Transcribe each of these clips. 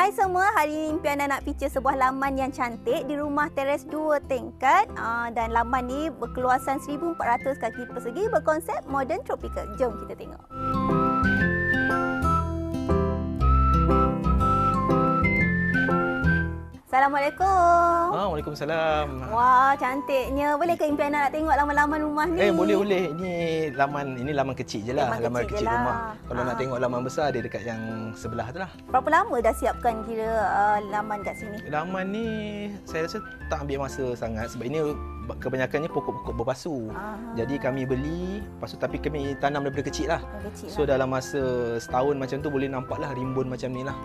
Hai semua, hari ini Impian nak feature sebuah laman yang cantik di rumah teres 2 tingkat dan laman ni berkeluasan 1400 kaki persegi berkonsep modern tropical. Jom kita tengok. Assalamualaikum. Waalaikumsalam. Wah, cantiknya. Boleh ke Impian nak tengok laman-laman rumah ni? Boleh. Ini laman kecil je lah. Laman kecil rumah. Kalau nak tengok laman besar, dia dekat yang sebelah tu lah. Berapa lama dah siapkan kira laman kat sini? Laman ni saya rasa tak ambil masa sangat sebab ini kebanyakannya pokok-pokok berpasu. Jadi kami beli, lepas tu tapi kami tanam daripada kecil lah. So dalam masa setahun macam tu boleh nampak lah rimbun macam ni lah.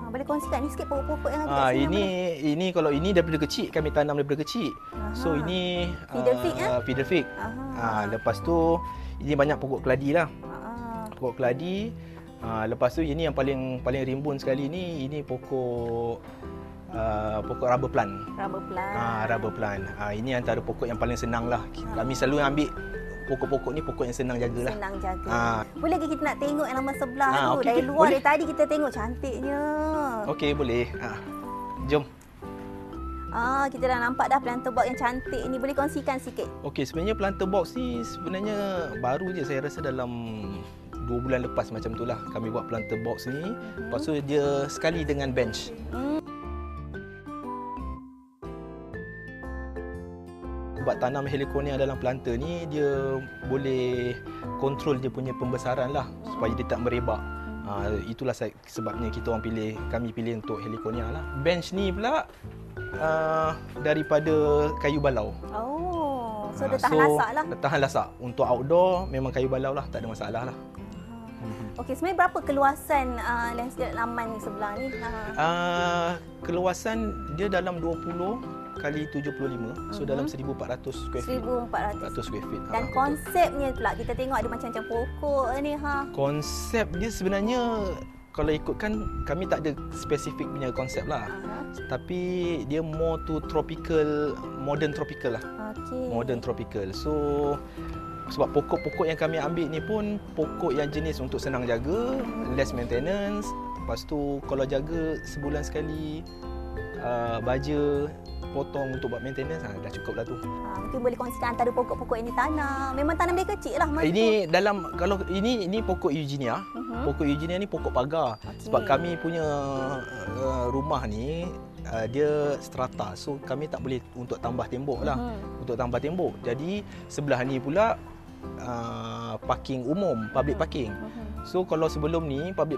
Boleh kongsikan ni sikit pokok-pokok yang ada kat sini? Ini kalau ini daripada kecil, kami tanam daripada kecil. So ini feeder fig. Lepas tu ini banyak pokok keladi lah. Pokok keladi. Lepas tu ini yang paling rimbun sekali ini pokok rubber plant. Rubber plant. Ini antara pokok yang paling senang lah. Kami selalu ambil pokok-pokok ni pokok yang senang jagalah. Senang jaga. Boleh ke kita nak tengok yang laman sebelah tu? Dari luar, dari tadi kita tengok cantiknya. Okey, boleh. Jom. Kita dah nampak dah planter box yang cantik ni. Boleh kongsikan sikit? Okey, sebenarnya planter box ni sebenarnya baru je. Saya rasa dalam 2 bulan lepas macam tu lah kami buat planter box ni. Lepas tu dia sekali dengan bench. Sebab tanam heliconia dalam planter ni dia boleh kontrol dia punya pembesaran lah supaya dia tak merebak. Itulah sebabnya kami pilih untuk heliconia lah. Bench ni pula daripada kayu balau. So dia tahan lasak lah. Tahan lasak. Untuk outdoor memang kayu balau lah, tak ada masalah lah. Okey, sebenarnya berapa keluasan landscape laman ni sebelah ni? Keluasan dia dalam 20 kali 75, so dalam 1400 square feet. 1400 square feet. Dan konsepnya pula kita tengok ada macam-macam pokok ni Konsep dia sebenarnya kalau ikutkan kami tak ada spesifik punya konsep lah. Tapi dia more to tropical, modern tropical lah. Modern tropical. So sebab pokok-pokok yang kami ambil ni pun pokok yang jenis untuk senang jaga, less maintenance. Lepas tu kalau jaga sebulan sekali, baja potong untuk buat maintenance, dah cukup lah tu. Mungkin boleh kongsikan antara pokok-pokok yang ditanam. Memang tanam dari kecil lah. Ini pokok eugenia. Pokok eugenia ni pokok pagar. Sebab kami punya rumah ni dia strata. So kami tak boleh untuk tambah tembok lah. Untuk tambah tembok. Jadi sebelah ni pula parking umum, public parking. So kalau sebelum ni public